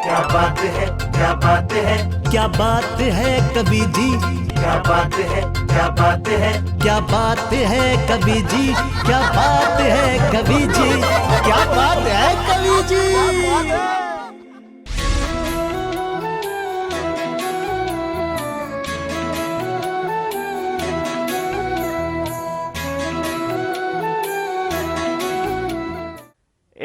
क्या बात है, क्या बात है, क्या बात है कवि जी, क्या बात है, क्या बात है, क्या बात है कवि जी, क्या बात है कवि जी, क्या बात है कवि जी।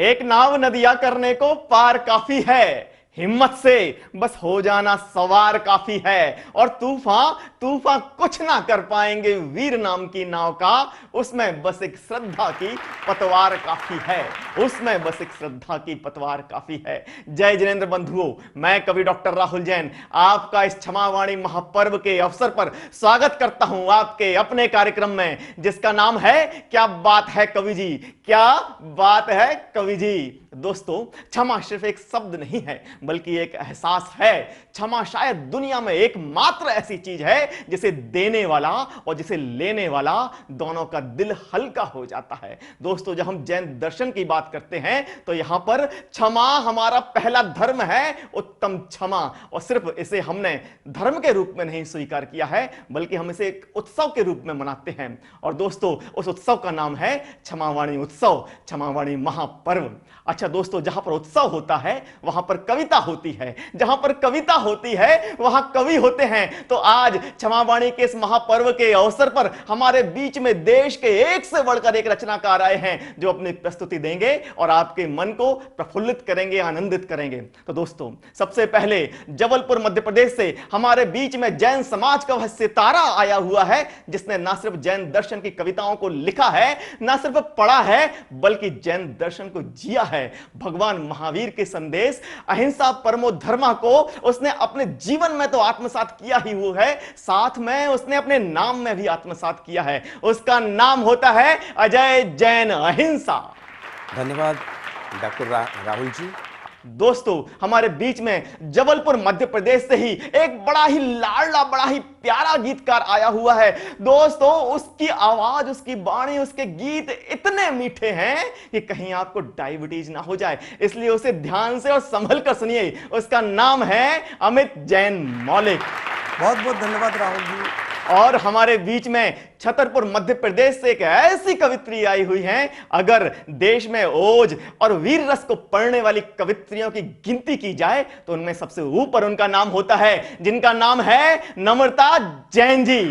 एक नाव नदिया करने को पार काफी है, हिम्मत से बस हो जाना सवार काफी है। और तूफान तूफान कुछ ना कर पाएंगे वीर नाम की नाव का, उसमें बस एक श्रद्धा की पतवार काफी है, उसमें बस एक श्रद्धा की पतवार काफी है। जय जिनेंद्र बंधुओं, मैं कवि डॉक्टर राहुल जैन आपका इस क्षमावाणी महापर्व के अवसर पर स्वागत करता हूं आपके अपने कार्यक्रम में, जिसका नाम है क्या बात है कवि जी, क्या बात है कवि जी। दोस्तों, क्षमा सिर्फ एक शब्द नहीं है बल्कि एक एहसास है। क्षमा शायद दुनिया में एकमात्र ऐसी चीज है जिसे देने वाला और जिसे लेने वाला दोनों का दिल हल्का हो जाता है। दोस्तों, जब हम जैन दर्शन की बात करते हैं तो यहां पर क्षमा हमारा पहला धर्म है, उत्तम क्षमा। और सिर्फ इसे हमने धर्म के रूप में नहीं स्वीकार किया है बल्कि हम इसे एक उत्सव के रूप में मनाते हैं। और दोस्तों, उस उत्सव का नाम है क्षमावाणी उत्सव, क्षमावाणी महापर्व। अच्छा दोस्तों, जहां पर उत्सव होता है वहां पर कविता होती है, जहां पर कविता होती है वहां कवि होते हैं। तो आज क्षमावाणी के इस महापर्व के अवसर पर हमारे बीच में देश के एक से बढ़कर एक रचनाकार आए हैं जो अपनी प्रस्तुति देंगे और आपके मन को प्रफुल्लित करेंगे, आनंदित करेंगे। तो दोस्तों, सबसे पहले जबलपुर मध्य प्रदेश से हमारे बीच में जैन समाज का वह सितारा आया हुआ है जिसने ना सिर्फ जैन दर्शन की कविताओं को लिखा है, ना सिर्फ पढ़ा है, बल्कि जैन दर्शन को जिया है। भगवान महावीर के संदेश अहिंसा परमो धर्मा को उसने अपने जीवन में तो आत्मसात किया ही हुआ है, साथ में उसने अपने नाम में भी आत्मसात किया है। उसका नाम होता है अजय जैन अहिंसा। धन्यवाद डॉक्टर राहुल जी। दोस्तों, हमारे बीच में जबलपुर मध्य प्रदेश से ही एक बड़ा ही लाडला, बड़ा ही प्यारा गीतकार आया हुआ है। दोस्तों, उसकी आवाज, उसकी वाणी, उसके गीत इतने मीठे हैं कि कहीं आपको डायबिटीज ना हो जाए, इसलिए उसे ध्यान से और संभल कर सुनिए। उसका नाम है अमित जैन मौलिक। बहुत बहुत धन्यवाद राहुल जी। और हमारे बीच में छतरपुर मध्य प्रदेश से एक ऐसी कवित्री आई हुई हैं, अगर देश में ओज और वीर रस को पढ़ने वाली कवित्रियों की गिनती की जाए तो उनमें सबसे ऊपर उनका नाम होता है, जिनका नाम है नम्रता जैन जी।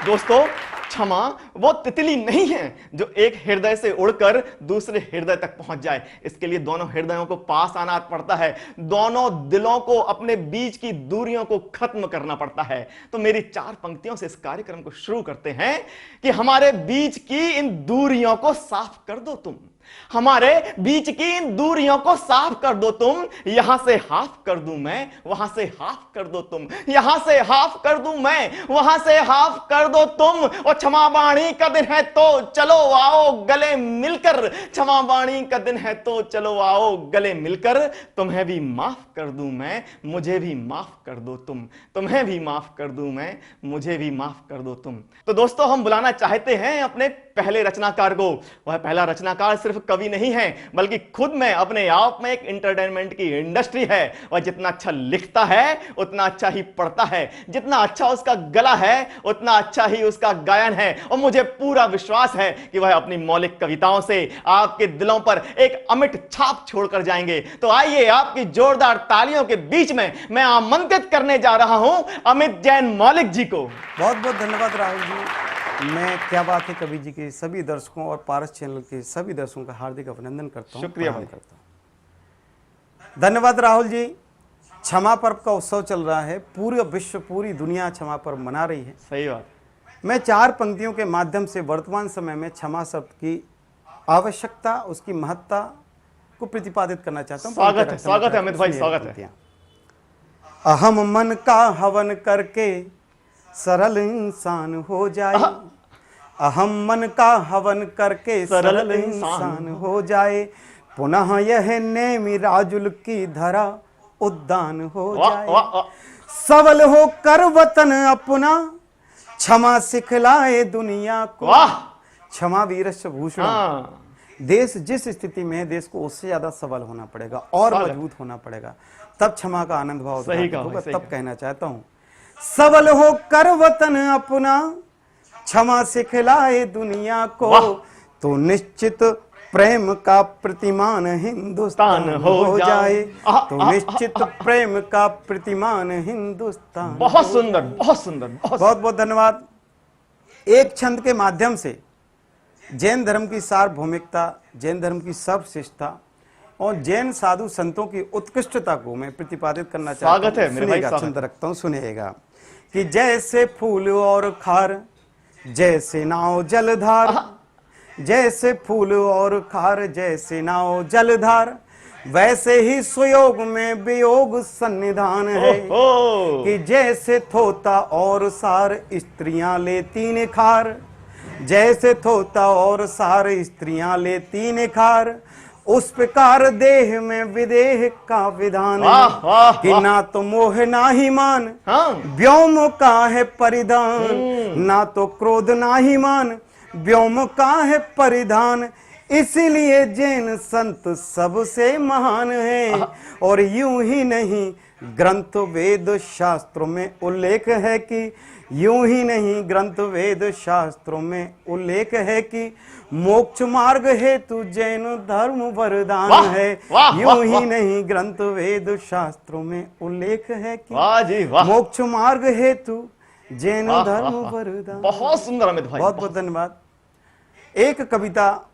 दोस्तों, क्षमा वो तितली नहीं है जो एक हृदय से उड़कर दूसरे हृदय तक पहुंच जाए। इसके लिए दोनों हृदयों को पास आना पड़ता है, दोनों दिलों को, अपने बीच की दूरियों को खत्म करना पड़ता है। तो मेरी 4 पंक्तियों से इस कार्यक्रम को शुरू करते हैं कि हमारे बीच की इन दूरियों को साफ कर दो तुम, हमारे बीच की इन दूरियों को साफ कर दो तुम। यहां से हाफ कर दूं मैं, वहां से हाफ कर दो तुम, यहां से हाफ कर दूं मैं, वहां से हाफ कर दो तुम। और क्षमावाणी का दिन है तो चलो आओ गले मिलकर, क्षमावाणी का दिन है तो चलो आओ गले मिलकर। तुम्हें भी माफ कर दूं मैं, मुझे भी माफ कर दो तुम, तुम्हें भी माफ कर दूं मैं, मुझे भी माफ कर दो तुम। तो दोस्तों, हम बुलाना चाहते हैं अपने पहले रचनाकार को। वह पहला रचनाकार सिर्फ कवि नहीं है बल्कि खुद में अपने आप में एक एंटरटेनमेंट की इंडस्ट्री है। वह जितना अच्छा लिखता है उतना अच्छा ही पढ़ता है, जितना अच्छा उसका गला है उतना अच्छा ही उसका गायन है। और मुझे पूरा विश्वास है कि वह अपनी मौलिक कविताओं से आपके दिलों पर एक अमिट छाप छोड़कर जाएंगे। तो आइए, आपकी जोरदार तालियों के बीच में मैं आमंत्रित करने जा रहा हूं अमित जैन मौलिक जी को। बहुत बहुत धन्यवाद राहुल जी। मैं क्या बात है कवि जी के सभी दर्शकों और पारस चैनल के सभी दर्शकों का हार्दिक अभिनंदन करता हूं, शुक्रिया प्रणाम करता हूं। धन्यवाद राहुल जी। क्षमा पर्व का उत्सव चल रहा है, पूरे विश्व, पूरी दुनिया क्षमा पर्व मना रही है। सही बात। मैं 4 पंक्तियों के माध्यम से वर्तमान समय में क्षमा शब्द की आवश्यकता, उसकी महत्ता को प्रतिपादित करना चाहता हूँ। स्वागत है अमित भाई, स्वागत है। अहम मन का हवन करके सरल इंसान हो जाए, अहम मन का हवन करके सरल इंसान हो जाए, पुनः यह नेमि राजुल की धरा उद्यान हो जाए, सबल हो कर वतन अपना क्षमा सिखलाए दुनिया को, क्षमा वीरस्य भूषण देश जिस स्थिति में है, देश को उससे ज्यादा सबल होना पड़ेगा और स्वागत। मजबूत होना पड़ेगा, तब क्षमा का आनंद भाव सही उद्घाटित कहा होगा। भाई, सही तब कहा। कहना चाहता हूं, सबल हो कर वतन अपना, क्षमा सिखलाए दुनिया को, वाह। तो निश्चित प्रेम का प्रतिमान हिंदुस्तान हो जाए। तो निश्चित प्रेम का प्रतिमान हिंदुस्तान। बहुत सुंदर, बहुत सुंदर, बहुत बहुत बहुत धन्यवाद। एक छंद के माध्यम से जैन धर्म की सार्वभौमिकता, जैन धर्म की सर्वश्रेष्ठता और जैन साधु संतों की उत्कृष्टता को मैं प्रतिपादित करना चाहता हूं। स्वागत है मेरे भाई, सुनिएगा, स्वागत। छंद रखता हूं, सुनिएगा कि जैसे फूल और खार, जैसे नाव जलधार, जैसे फूल और खार, जैसे नाव जलधार, वैसे ही सुयोग में वियोग सन्निधान है। ओहो। कि जैसे थोता और सार स्त्रियां लेती निखार, जैसे थोता और सार स्त्रियां लेती निखार, उस प्रकार देह में विदेह का विधान वाह, वाह, है। कि वाह। ना तो मोह ना ही मान, हाँ। व्योम का है परिधान, ना तो क्रोध ना ही मान, व्योम का है परिधान। इसीलिए जैन संत सबसे महान है। और यूं ही नहीं, ग्रंथ वेद शास्त्रों में उल्लेख है कि, यूं ही नहीं, ग्रंथ वेद शास्त्रों में उल्लेख है कि मोक्ष मार्ग हेतु जैन धर्म वरदान वाह, है। वाह, यूं वाह, ही वाह। नहीं, ग्रंथ वेद शास्त्रों में उल्लेख है कि वाह जी वाह, मोक्ष मार्ग हेतु जैन वाह, धर्म वाह, वाह। वरदान। बहुत सुंदर अमित भाई, बहुत बहुत धन्यवाद। एक कविता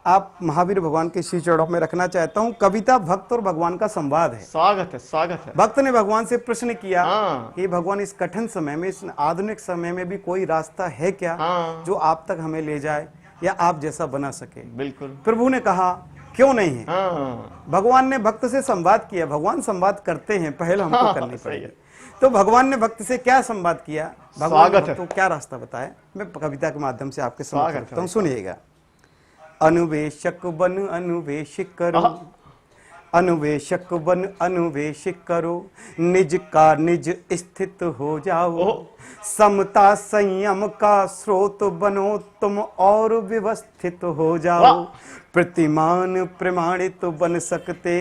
आप महावीर भगवान के श्री चरणों में रखना चाहता हूं। कविता भक्त और भगवान का संवाद है। स्वागत है, स्वागत है। भक्त ने भगवान से प्रश्न किया हाँ। कि भगवान, इस कठिन समय में, इस आधुनिक समय में भी कोई रास्ता है क्या हाँ। जो आप तक हमें ले जाए या आप जैसा बना सके। बिल्कुल। प्रभु ने कहा, क्यों नहीं है। हाँ। भगवान ने भक्त से संवाद किया। भगवान संवाद करते हैं, पहले हमको हाँ, करनी सही पड़ेगी। है। तो भगवान ने भक्त से क्या संवाद किया, भगवान स्वागत ने है। भक्त को क्या रास्ता बताया, मैं कविता के माध्यम से आपके स्वागत समक्ष है रखता हूं। भाई। सुनिएगा। अनुवेशक बन अनुवेशिक करो, अनुवेशक बन अनुवेशिक करो, निज का निज स्थित हो जाओ, समता संयम का स्रोत बनो तुम और व्यवस्थित हो जाओ, प्रतिमान प्रमाणित बन सकते,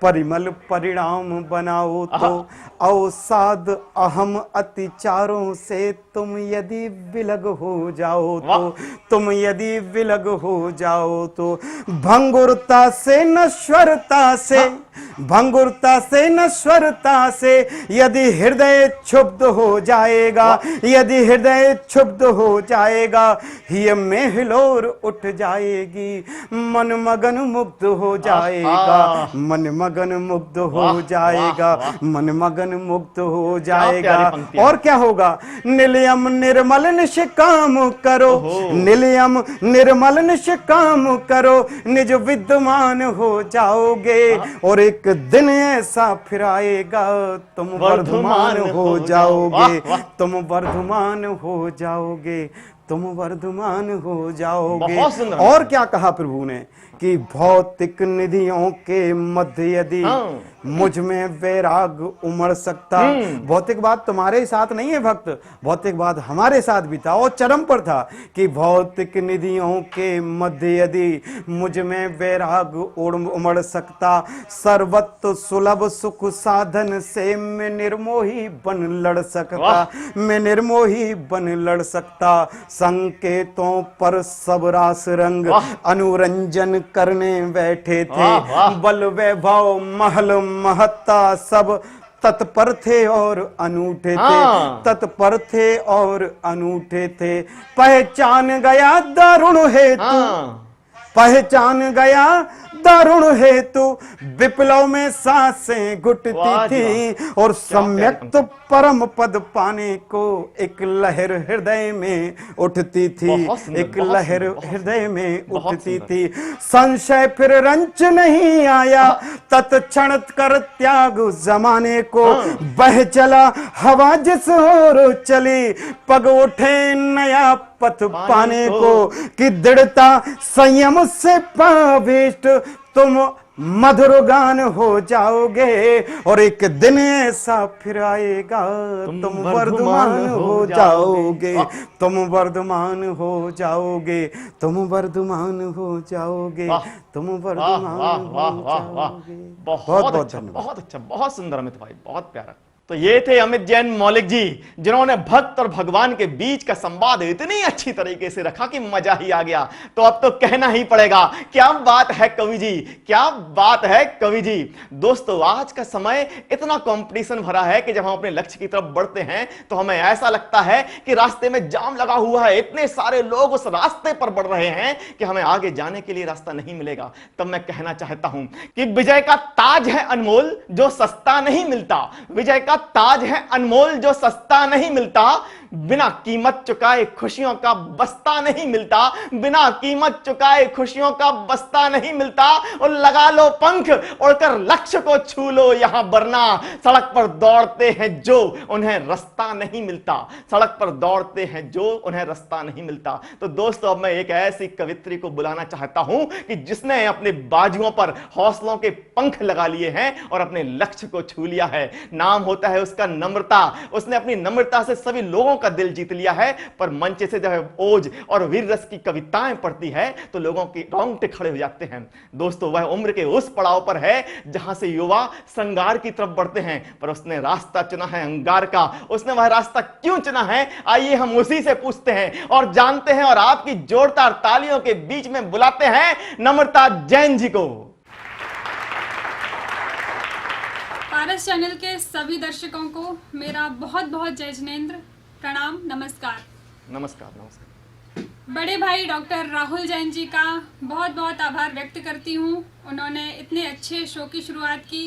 परिमल परिणाम बनाओ तो, अवसाद अहम अतिचारों से तुम यदि विलग हो जाओ तो, तुम यदि विलग हो जाओ तो, भंगुरता से नश्वरता से, भंगुरता से नश्वरता से यदि हृदय क्षुब्ध हो जाएगा, यदि हृदय क्षुब्ध हो जाएगा, हिय में हिलोर उठ जाएगी, मन मगन मुग्ध हो जाएगा, मन मगन मुग्ध हो जाएगा, मन मगन मुग्ध हो जाएगा। और क्या होगा, निलयम निर्मल निष्काम करो, निलयम निर्मल निष्काम करो, निज विद्यमान हो जाओगे, और एक दिन ऐसा फिर आएगा तुम वर्धमान हो जाओगे, तुम वर्धमान हो जाओगे, तुम वर्धमान हो जाओगे। और क्या कहा प्रभु ने कि भौतिक निधियों के मध्य यदि मुझ में वैराग उमड़ सकता, भौतिकवाद तुम्हारे साथ नहीं है भक्त, भौतिकवाद हमारे साथ भी था और चरम पर था कि भौतिक निधियों के मध्य यदि मुझ में वैराग उमड़ सकता, सर्वत्र सुलभ सुख साधन से मैं निर्मोही बन लड़ सकता, मैं निर्मोही बन लड़ सकता, संकेतों पर सब रास रंग अनुरंजन करने बैठे थे, बल वैभव महल महत्ता सब तत्पर थे और अनूठे थे, तत्पर थे और अनूठे थे, पहचान गया दारुण हेतु, पहचान गया दारुण हेतु, विप्लव में सांसें घुटती थी, और सम्यक तो परम पद पाने को एक लहर हृदय में उठती थी, एक लहर हृदय में उठती थी, संशय फिर रंच नहीं आया, तत्क्षण कर त्याग जमाने को, बह चला हवा जिस ओर चली, पग उठे नया पथ पाने को, कि दृढ़ता संयम से पाविष्ट तुम मधुर गान हो जाओगे और एक दिन ऐसा फिर आएगा तुम वर्धमान हो जाओगे, तुम वर्धमान हो जाओगे, तुम वर्धमान हो जाओगे, तुम वर्धमान हो जाओगे। बहुत अच्छा, बहुत अच्छा, बहुत सुंदर अमित भाई, बहुत प्यारा। तो ये थे अमित जैन मौलिक जी, जिन्होंने भक्त और भगवान के बीच का संवाद इतनी अच्छी तरीके से रखा कि मजा ही आ गया। तो अब तो कहना ही पड़ेगा, क्या बात है कवि जी, क्या बात है कवि जी। दोस्तों, आज का समय इतना कंपटीशन भरा है कि जब हम अपने लक्ष्य की तरफ बढ़ते हैं तो हमें ऐसा लगता है कि रास्ते में जाम लगा हुआ है, इतने सारे लोग उस रास्ते पर बढ़ रहे हैं कि हमें आगे जाने के लिए रास्ता नहीं मिलेगा। तब मैं कहना चाहता हूं कि विजय का ताज है अनमोल जो सस्ता नहीं मिलता, विजय का ताज है अनमोल जो सस्ता नहीं मिलता, बिना कीमत चुकाए खुशियों का बस्ता नहीं मिलता, बिना कीमत चुकाए खुशियों का बस्ता नहीं मिलता। और लगा लो पंख उड़कर लक्ष्य को छू लो, यहां वरना सड़क पर दौड़ते हैं जो उन्हें रास्ता नहीं मिलता, सड़क पर दौड़ते हैं जो उन्हें रास्ता नहीं मिलता। तो दोस्तों, अब मैं एक ऐसी कवित्री को बुलाना चाहता हूं कि जिसने अपने बाजुओं पर हौसलों के पंख लगा लिए हैं और अपने लक्ष्य को छू लिया है। नाम होता है उसका नम्रता। उसने अपनी नम्रता से सभी लोगों का दिल जीत लिया है। पर मंच से जब ओज और वीर रस की कविताएं पढ़ती है तो लोगों की रोंगटे खड़े हो जाते हैं। दोस्तों, वह उम्र के उस पड़ाव पर है जहां से युवा श्रृंगार की तरफ बढ़ते हैं, पर उसने रास्ता चुना है अंगार का। उसने वह रास्ता क्यों चुना है, आइए हम उसी से पूछते हैं और जानते हैं, और आपकी जोरदार तालियों के बीच में बुलाते हैं नम्रता जैन जी को। पारस चैनल के सभी दर्शकों को मेरा बहुत बहुत जय जिनेंद्र, प्रणाम, नमस्कार। नमस्कार नमस्कार। बड़े भाई डॉक्टर राहुल जैन जी का बहुत बहुत आभार व्यक्त करती हूँ। उन्होंने इतने अच्छे शो की शुरुआत की।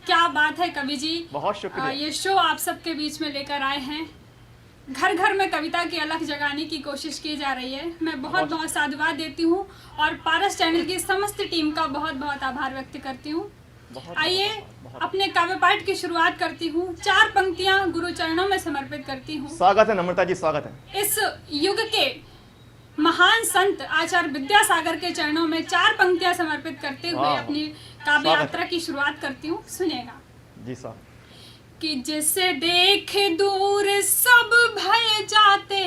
क्या बात है कवि जी, बहुत शुक्रिया। ये शो आप सबके बीच में लेकर आए हैं। घर घर में कविता की अलख जगाने की कोशिश की जा रही है। मैं बहुत बहुत साधुवाद देती हूँ और पारस चैनल की समस्त टीम का बहुत बहुत आभार व्यक्त करती हूँ। आइए अपने काव्य पाठ की शुरुआत करती हूँ। 4 पंक्तियाँ गुरु चरणों में समर्पित करती हूँ। स्वागत है नम्रता जी, स्वागत है। इस युग के महान संत आचार्य विद्यासागर के चरणों में 4 पंक्तियाँ समर्पित करते हुए अपनी काव्य यात्रा की शुरुआत करती हूँ। सुनिएगा जी साहब। कि जिसे देख दूर सब भय जाते,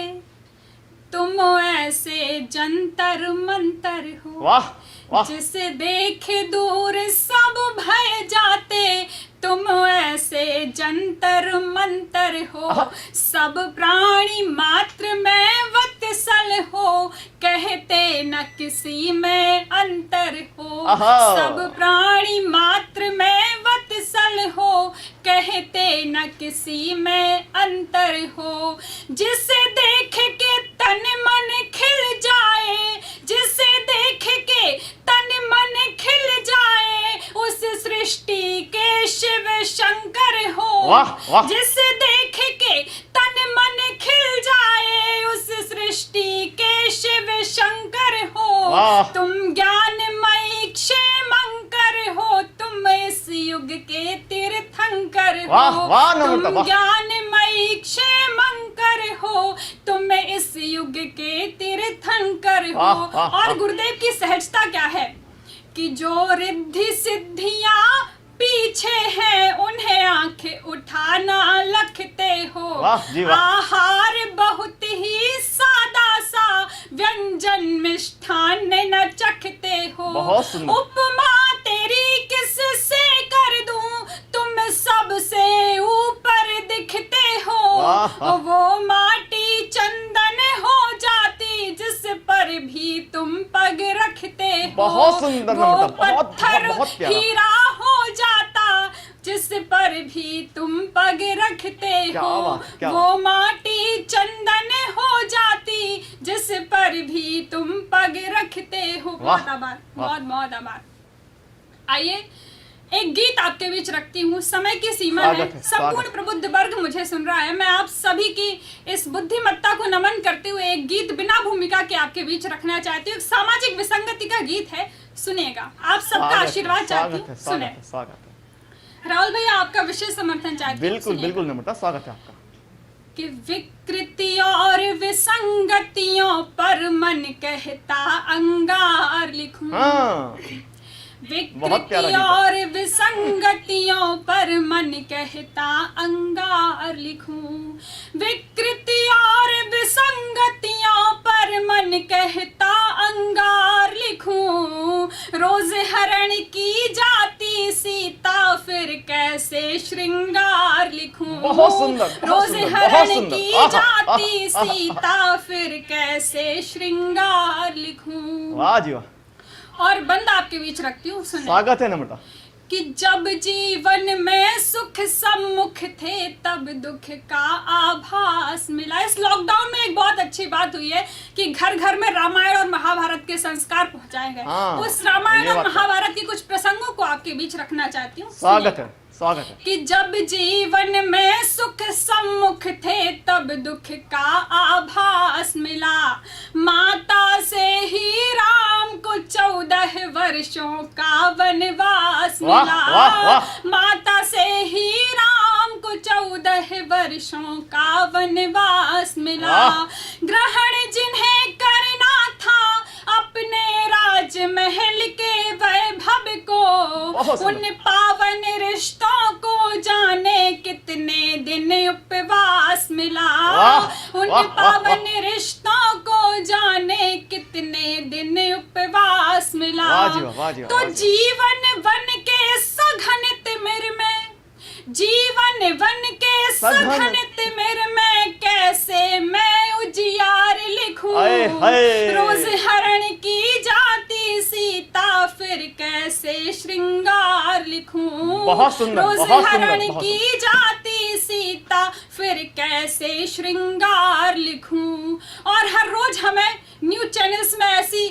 तुम ऐसे जंतर मंतर हो। वाह वाह। जिसे देख दूर सब भय जाते, तुम ऐसे जंतर मंतर हो। सब प्राणी मात्र में वत्सल हो, कहते न किसी में अंतर हो। सब प्राणी मात्र में वत्सल हो, कहते न किसी में अंतर हो। जिसे देख के तन मन खिल जाए, जिसे देख के तन मन खिल जाए, उस सृष्टि के शिव शंकर हो। वाह वाह। जिसे देख के तन मन खिल जाए, उस सृष्टि के शिव शंकर हो। वाह। तुम ज्ञानमयी क्षेमंकर हो, तुम इस युग के तीर्थंकर हो। वाह वाह नम्रता, तुम वाह। ज्ञानमयी क्षेमंकर हो, तुम इस युग के तीर्थंकर हो। वाह, वाह, और वाह। गुरुदेव की सहजता क्या है कि जो रिद्धि सिद्धियां पीछे हैं, उन्हें आंखें उठाना लखते हो। वाह जी वाह। आहार बहुत ही सादा सा, व्यंजन मिष्ठान न चखते हो। बहुत सुंदर। उपमा तेरी किससे कर दूं, तुम सबसे ऊपर दिखते हो। वाह। वो माटी चंदन हो जाती, जिस पर भी तुम पग रखते हो। बहुत सुंदर वो नम्रता, बहुत पत्थर बहुत प्यारा। हीरा हो जाता, जिस पर भी तुम पग रखते क्या हो। बात, क्या वो माटी चंदन हो जाती, जिस पर भी तुम पग रखते हो। बहुत आभार, बहुत बहुत आभार। आइए एक गीत आपके बीच रखती हूँ। समय की सीमा है, संपूर्ण प्रबुद्ध वर्ग मुझे सुन रहा है। मैं आप सभी की इस बुद्धिमत्ता को नमन करते हुए एक गीत बिना भूमिका के आपके बीच रखना चाहती हूँ। सामाजिक विसंगति का गीत है, सुनिएगा। आप सबका आशीर्वाद चाहती हूँ, सुने। स्वागत है राहुल भैया, आपका विशेष समर्थन चाहती हूँ। बिल्कुल बिल्कुल नम्रता, स्वागत है आपका। कि विकृति और विसंगतियों पर मन कहता अंगार लिखूं। हाँ। बहुत प्यारा विकृति गीत है। और विसंगतियों पर मन कहता अंगार लिखूं, विकृति और विसंगतियों पर मन कहता अंगार लिखूं, रोज हरण की जाती सीता फिर कैसे श्रृंगार लिखूं, बहुत सुंदर, बहुत रोज सुंदर, हरण बहुत सुंदर। की आहा, जाती आहा, आहा। सीता फिर कैसे श्रृंगार लिखूं। वाह जी वाह, और बंद आपके बीच रखती हूँ, सुने स्वागत है नम्रता। कि जब जीवन में सुख सम्मुख थे तब दुख का आभास मिला। इस लॉकडाउन में एक बहुत अच्छी बात हुई है कि घर घर में रामायण और महाभारत के संस्कार पहुंचाए गए। हाँ, उस रामायण ये और बात है। महाभारत के कुछ प्रसंगों को आपके बीच रखना चाहती हूँ। स्वागत है, स्वागत है। कि जब जीवन में सुख सम्मुख थे तब दुख का आभास मिला, माता से ही राम को 14 वर्षों का वनवास वाह, मिला, वाह, वाह। माता से ही राम को 14 वर्षों का वनवास मिला, वाह। ग्रहण जिन्हें करना था अपने राजमहल के वैभव को, बहुत सुंदर। उन पावन रिश्तों को जाने कितने दिन उपवास मिला, वाह, उन वाह, पावन रिश्तों को जाने कितने दिन उपवास मिला। वाह जी वाह, वाह जी वाह, तो वाह जी। जीवन वन के सघन तिमिर में, जीवन वन के सघन तिमिर में कैसे मैं उजियार लिखूं, आए हाय। रोज हरण की जाती सीता फिर कैसे श्रृंगार लिखूं, बहुत सुंदर, रोज बहुत सुंदर, हरण बहुत की जाती सीता फिर कैसे श्रृंगार लिखूं। और हर रोज हमें न्यूज चैनल्स में ऐसी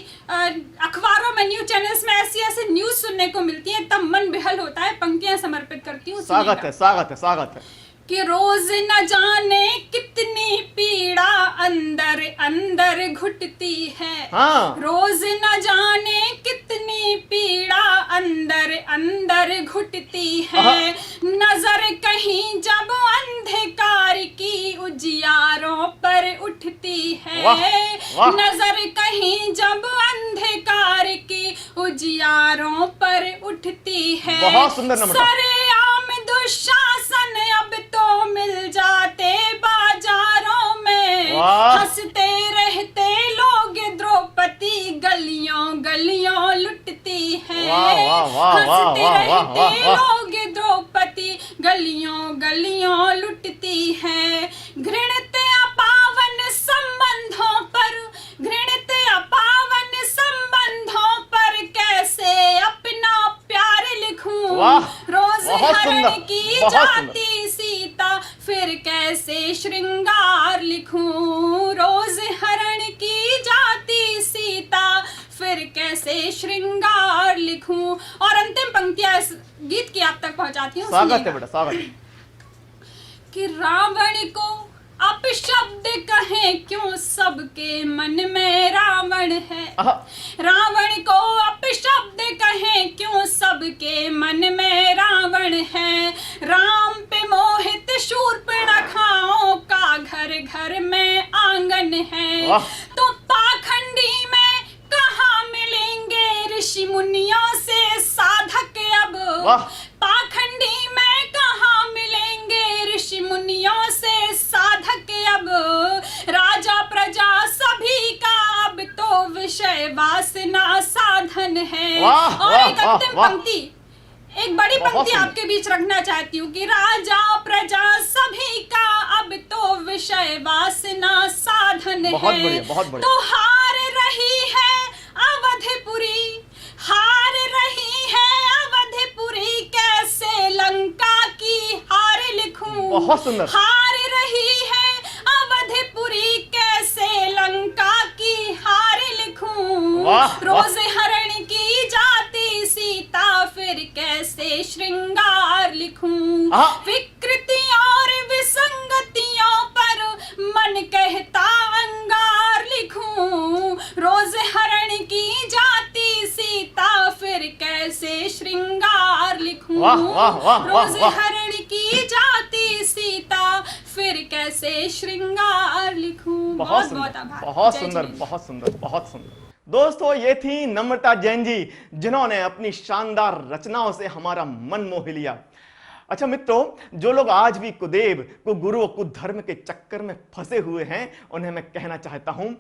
अखबारों में न्यूज चैनल्स में ऐसी न्यूज सुनने को मिलती है, तब मन बेहल होता है। पंक्तियां समर्पित करती हूँ, स्वागत है, स्वागत है, स्वागत है। कि रोज न जाने कितनी पीड़ा अंदर अंदर घुटती है, हाँ। रोज न जाने कितनी पीड़ा अंदर अंदर घुटती है, नजर कहीं जब अंधकार की उजियारों पर उठती है, वाह, वाह। नजर कहीं जब अंधकार की उजियारों पर उठती है, बहुत सुंदर नम्रता। सरेआम दुशासन अब तो मिल जाते बाजारों में, वाह। हंसते रहते लोग द्रौपदी गलियों गलियों लुटती है, वाह, वाह, वाह, हंसते वाह, वाह, रहते वाह, वाह। लोग द्रौपदी गलियों गलियों लुटती है, घृणित अपावन संबंधों पर, घृणित अपावन संबंधों पर कैसे अपना प्यार लिखूं, वाह, रोज बहुत हरण सुंदर, की बहुत जाती सीता फिर कैसे श्रृंगार लिखूं, रोज हरण की जाती सीता फिर कैसे श्रृंगार लिखूं। और अंतिम पंक्तियां इस गीत की आप तक पहुंचाती हूँ। स्वागत है बेटा, स्वागत है। कि रावण को अपशब्द कहें क्यों, सबके मन में रावण है, आहा। रावण को अपशब्द कहें क्यों, सबके मन में रावण है, राम पे मोहित शूर्पणखाओं का घर घर में आंगन है, वाह। तो पाखंडी में कहाँ मिलेंगे ऋषि मुनियों से साधक अब, वाह। पाखंडी में कहाँ मिलेंगे ऋषि मुनियों से साधक अब, राजा प्रजा सभी का अब तो विषय वासना साधन है। वाह, और वाह, एक वाह, अंतिम वाह। पंक्ति, एक बड़ी बहुत पंक्ति सुंदर। आपके बीच रखना चाहती हूँ कि राजा प्रजा सभी का अब तो विषय वासना साधन बहुत है, बढ़िया, बहुत बढ़िया। तो हार रही है अवधपुरी, हार रही है अवधपुरी, कैसे लंका की हार लिखूं, बहुत सुंदर। हार रही है अवधपुरी, कैसे लंका की हार लिखूं, वाह, रोज हरण की जाती सीता फिर कैसे श्रृंगार लिखूं, आहा। विकृति और विसंगतियों पर मन कहता अंगार लिखूं, रोज हरण की जाती सीता फिर कैसे श्रृंगार लिखूं, वाह, वाह, वाह, वाह, रोज वाह। हरण की जाती सीता फिर कैसे श्रृंगार लिखूं। बहुत बहुत सुंदर, आभार। बहुत जय सुंदर, जिनेन्द्र। बहुत सुंदर, बहुत सुंदर। दोस्तों ये थी नम्रता जैन जी, जिन्होंने अपनी शानदार रचनाओं से हमारा मन मोह लिया। अच्छा मित्रों, जो लोग आज भी कुदेव, कुगुरु, कुधर्म के चक्कर में फंसे हुए हैं, उन्हें मैं कहना चाहता हूं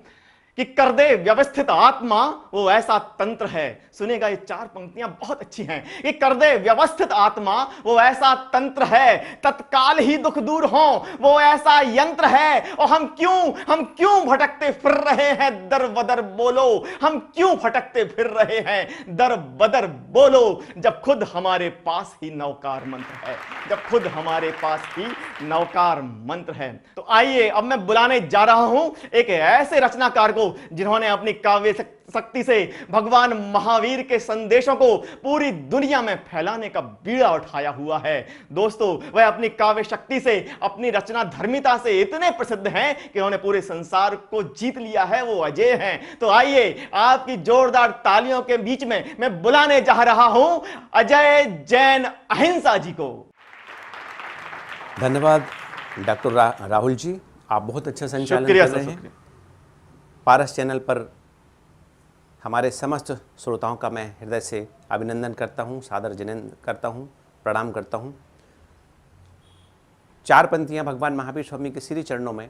कि कर दे व्यवस्थित आत्मा वो ऐसा तंत्र है। सुनेगा, ये 4 पंक्तियां बहुत अच्छी हैं। कि कर दे व्यवस्थित आत्मा वो ऐसा तंत्र है, तत्काल ही दुख दूर हो वो ऐसा यंत्र है। और हम क्यों भटकते फिर रहे हैं दर बदर बोलो, हम क्यों भटकते फिर रहे हैं दर बदर बोलो, जब खुद हमारे पास ही नवकार मंत्र है, जब खुद हमारे पास ही नवकार मंत्र है। तो आइए अब मैं बुलाने जा रहा हूं एक ऐसे रचनाकार को जिन्होंने अपनी काव्य शक्ति से भगवान महावीर के संदेशों को पूरी दुनिया में फैलाने का बीड़ा उठाया हुआ है। दोस्तों, वह अपनी काव्य शक्ति से, अपनी रचना धर्मिता से इतने प्रसिद्ध हैं कि उन्होंने पूरे संसार को जीत लिया है। वो अजय हैं। तो आइए आपकी जोरदार तालियों के बीच में मैं बुलाने जा रहा हूं अजय जैन अहिंसा जी को। धन्यवाद डॉक्टर राहुल जी, आप बहुत अच्छा संचालन शुक्रिया कर रहे सर, हैं। शुक्रिया। पारस चैनल पर हमारे समस्त श्रोताओं का मैं हृदय से अभिनंदन करता हूं, सादर जनन करता हूं, प्रणाम करता हूं। 4 पंक्तियां भगवान महावीर स्वामी के श्री चरणों में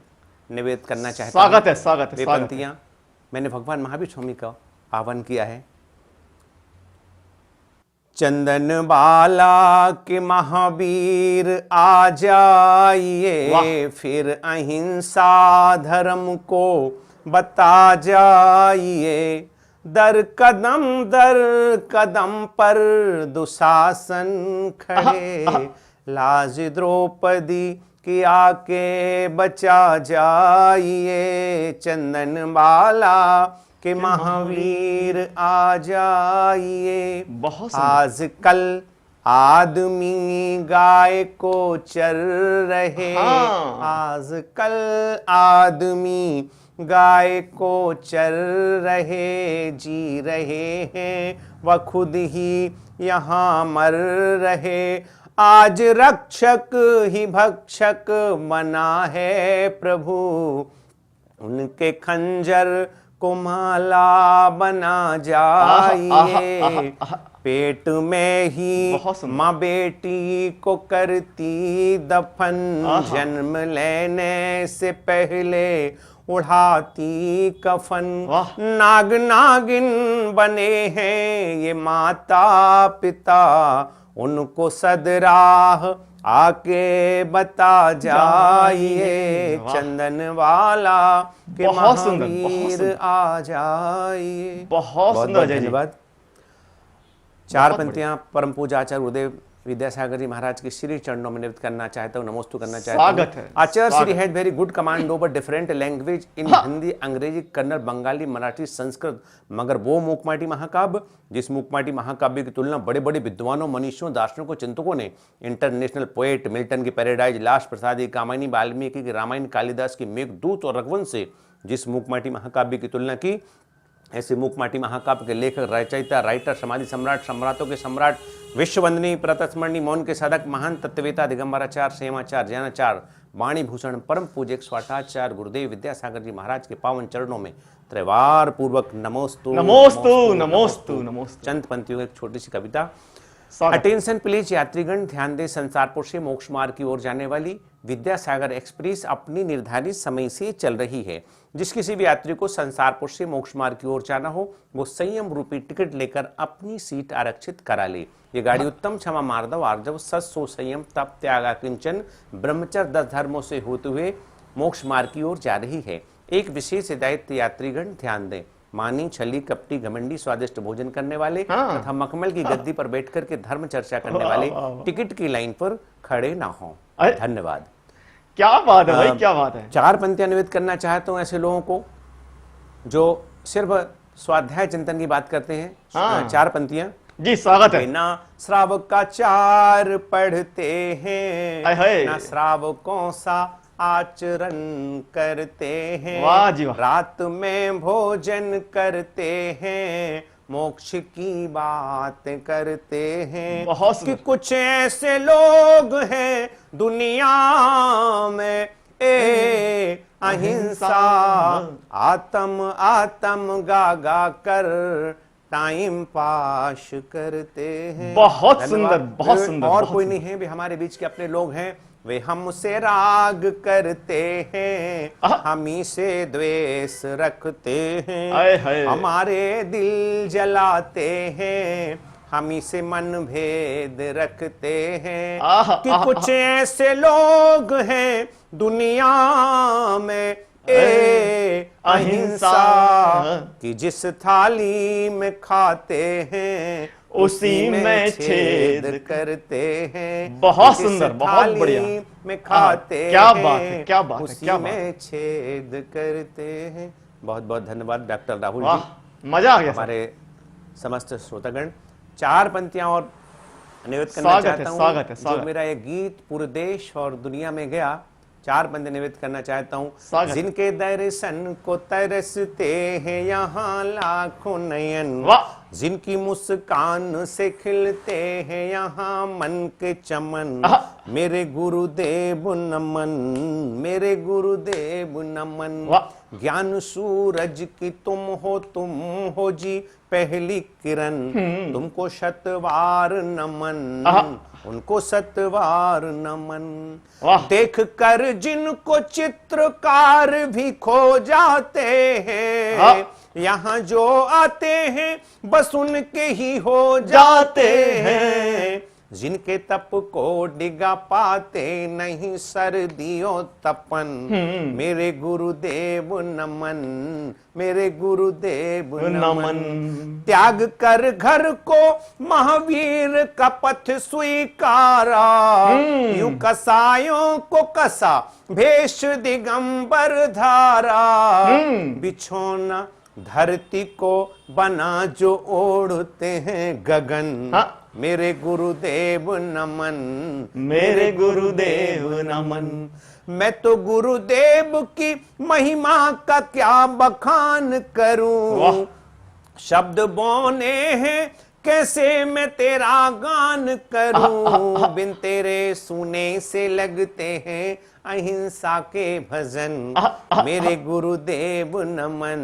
निवेदित करना चाहता हूं। स्वागत है, स्वागत है, वे स्वागत है। पंक्तियां मैंने भगवान महावीर स्वामी का आह्वान किया है। चंदन बाला के महावीर आ जाइए, फिर अहिंसा धर्म को बता जाइए। दर कदम पर दुशासन खड़े, लाज द्रौपदी की आके बचा जाइए। चंदन बाला के महावीर आ जाइए। बहुत आजकल आदमी गाय को चर रहे, आजकल आदमी गाय को चर रहे, जी रहे हैं वह खुद ही यहाँ मर रहे। आज रक्षक ही भक्षक बना है प्रभु, उनके खंजर को माला बना जाइए। पेट में ही माँ बेटी को करती दफन, जन्म लेने से पहले उड़ाती कफन। नाग नागिन बने हैं ये माता पिता, उनको सदराह आके बता जाइए। चंदन वाला के महावीर आ जाइए। बहुत सुंदर, धन्यवाद। 4 पंक्तियां परम पूज्य आचार्य गुरुदेव विद्यासागर जी महाराज के श्री चरणों में निवेदित करना चाहता हूँ, नमोस्तु करना चाहता हूँ। स्वागत है। Acharya Shri had very good command over different language in Hindi, Angrezi, Kannada, Bengali, Marathi, Sanskrit, मगर वो मूकमाटी महाकाव्य जिस मूकमाटी महाकाव्य की तुलना बड़े बड़े विद्वानों, मनीषियों, दार्शनिकों, चिंतकों ने, इंटरनेशनल पोएट मिल्टन की पैराडाइज, लाश प्रसादी, कामिनी, वाल्मीकि की रामायण, कालिदास की मेघदूत और रघुवंश से जिस मूकमाटी महाकाव्य की तुलना की, ऐसे मूकमाटी महाकाव्य के लेखक, रचयिता, राइटर, समाधि सम्राट, सम्राटों के सम्राट, विश्ववंदनीय, प्रतस्मरणीय, मौन के साधक, महान तत्ववेता, दिगंबराचार्य, सेवाचार्य, जैनाचार्य, वाणी भूषण, परम पूज्य स्वाटाचार्य गुरुदेव विद्यासागर जी महाराज के पावन चरणों में त्रिवार पूर्वक नमोस्तु नमोस्तु नमोस्तु नमोस्तु। चंद पंक्तियों की एक छोटी सी कविता। अटेंशन प्लीज यात्रीगण, ध्यान दें, संसारपुर से मोक्ष मार्ग की ओर जाने वाली विद्यासागर एक्सप्रेस अपनी निर्धारित समय से चल रही है। जिस किसी भी यात्री को संसारपुर से मोक्ष मार्ग की ओर जाना हो, वो संयम रूपी टिकट लेकर अपनी सीट आरक्षित करा ले। ये गाड़ी उत्तम क्षमा मार्दव आर्जव सत सो संयम तप त्यागा किंचन ब्रह्मचर्य 10 धर्मों से होते हुए मोक्ष मार्ग की ओर जा रही है। एक विशेष हिदायत यात्रीगण ध्यान दें, मानी, छली, कपटी, घमंडी, स्वादिष्ट भोजन करने वाले तथा मखमल की गद्दी पर बैठकर के धर्म चर्चा करने वाले टिकट की लाइन पर खड़े ना हों। धन्यवाद। क्या बात है भाई, क्या बात है। 4 पंक्तियां निवेदित करना चाहता हूं ऐसे लोगों को जो सिर्फ स्वाध्याय चिंतन की बात करते हैं। 4 पंक्तियां जी, स्वागत है। ना श्रावक का 4 पढ़ते हैं, ना श्रावकों सा आचरण करते हैं। वाह जी वाह। रात में भोजन करते हैं, मोक्ष की बात करते हैं। बहुत कि कुछ ऐसे लोग हैं दुनिया में, अहिंसा। आत्म आत्म गा गा कर टाइम पास करते हैं। बहुत सुंदर, धन्यवाद। बहुत सुंदर, और बहुत कोई सुंदर। नहीं है, भी हमारे बीच के अपने लोग हैं, वे हमसे राग करते हैं, हम ही से द्वेष रखते आए हैं, हाय। हमारे दिल जलाते हैं, हम ही से मन भेद रखते हैं। आहा, कि आहा, कुछ ऐसे लोग हैं दुनिया में अहिंसा, कि जिस थाली में खाते हैं उसी में छेद करते हैं। बहुत जिस सुंदर, बहुत थाली बढ़िया। में खाते क्या हैं, बात है, क्या बात है, उसी क्या बात में छेद करते हैं। बहुत बहुत धन्यवाद डॉक्टर राहुल वाह, जी। मजा आ गया सर। हमारे समस्त श्रोतागण, 4 पंक्तियां और निवेदित करना स्वागत है, चाहता हूं। स्वागत है, जो स्वागत। मेरा ये गीत पूरे देश और दुनिया में गया, 4 पंक्ति निवेदित करना चाहता हूं। स्वागत। जिनके दर्शन को तरसते हैं यहाँ लाखों नयन, वाह। जिनकी मुस्कान से खिलते हैं यहाँ मन के चमन, आहा। मेरे गुरुदेव नमन, मेरे गुरुदेव नमन। वाह। ज्ञान सूरज की तुम हो जी पहली किरण, तुमको शतवार नमन, आहा। उनको शतवार नमन। वाह। देख कर जिनको चित्रकार भी खो जाते हैं, हाँ। यहाँ जो आते हैं बस उनके ही हो जाते हैं। जिनके तप को डिगा पाते नहीं सर्दियों तपन, मेरे गुरुदेव नमन, मेरे गुरुदेव नमन। त्याग कर घर को महावीर का पथ स्वीकारा, यूं कसायों को कसा भेष दिगंबर धारा, बिछोना धरती को बना जो ओढ़ते हैं गगन, हाँ। मेरे गुरुदेव नमन, मेरे गुरुदेव नमन। मैं तो गुरुदेव की महिमा का क्या बखान करूं, वाह। शब्द बौने हैं कैसे मैं तेरा गान करूं, बिन तेरे सुने से लगते हैं अहिंसा के भजन, मेरे गुरुदेव नमन,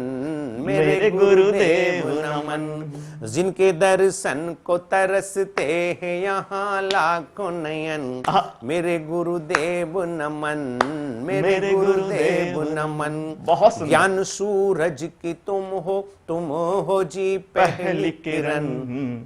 मेरे गुरुदेव नमन। जिनके दर्शन को तरसते हैं यहाँ लाखों नयन, मेरे गुरुदेव नमन, मेरे गुरुदेव नमन। बहुत सुंदर। ज्ञान सूरज की तुम हो जी पहली किरण,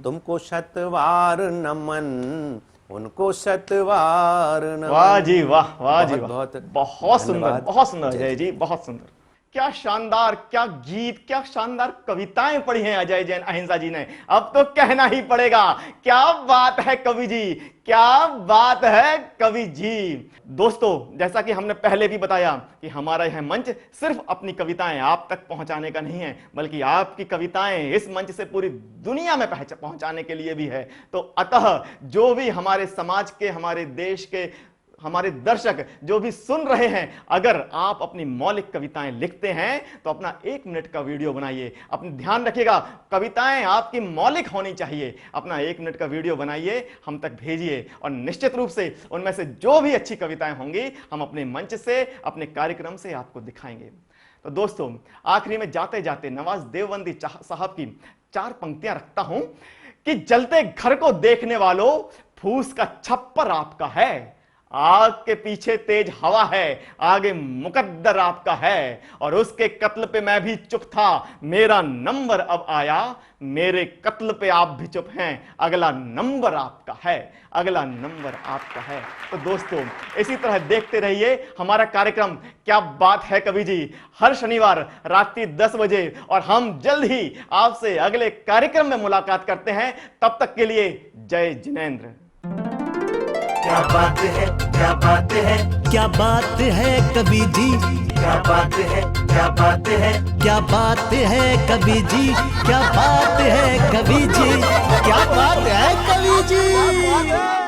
तुमको शतवार नमन, उनको शतवार नमन। वाह जी वाह, वाह जी बहुत वाह, बहुत बहुत सुंदर, धन्यवाद। बहुत सुंदर अजय जी, बहुत सुंदर। क्या शानदार, क्या गीत, क्या शानदार कविताएं पढ़ी हैं अजय जैन अहिंसा जी ने। अब तो कहना ही पड़ेगा, क्या बात है कवि जी, क्या बात है कवि जी। दोस्तों, जैसा कि हमने पहले भी बताया कि हमारा यह मंच सिर्फ अपनी कविताएं आप तक पहुंचाने का नहीं है, बल्कि आपकी कविताएं इस मंच से पूरी दुनिया में पहुंचाने के लिए भी है। तो अतः जो भी हमारे समाज के, हमारे देश के, हमारे दर्शक जो भी सुन रहे हैं, अगर आप अपनी मौलिक कविताएं लिखते हैं तो अपना 1 मिनट का वीडियो बनाइए। अपने ध्यान रखिएगा, कविताएं आपकी मौलिक होनी चाहिए। अपना 1 मिनट का वीडियो बनाइए, हम तक भेजिए, और निश्चित रूप से उनमें से जो भी अच्छी कविताएं होंगी हम अपने मंच से, अपने कार्यक्रम से आपको दिखाएंगे। तो दोस्तों, आखिरी में जाते जाते नवाज देवबंदी साहब की 4 पंक्तियां रखता हूं कि जलते घर को देखने वालों, फूस का छप्पर आपका है, आग के पीछे तेज हवा है, आगे मुकद्दर आपका है, और उसके कत्ल पे मैं भी चुप था, मेरा नंबर अब आया, मेरे कत्ल पे आप भी चुप हैं, अगला नंबर आपका है, अगला नंबर आपका है। तो दोस्तों, इसी तरह देखते रहिए हमारा कार्यक्रम क्या बात है कवि जी, हर शनिवार रात्रि 10 बजे, और हम जल्द ही आपसे अगले कार्यक्रम में मुलाकात करते हैं। तब तक के लिए जय जिनेंद्र। क्या बात है, क्या बात है, क्या बात है कवि जी, क्या बात है, क्या बात है, क्या बात है कवि जी, क्या बात है कवि जी, क्या बात है कवि जी।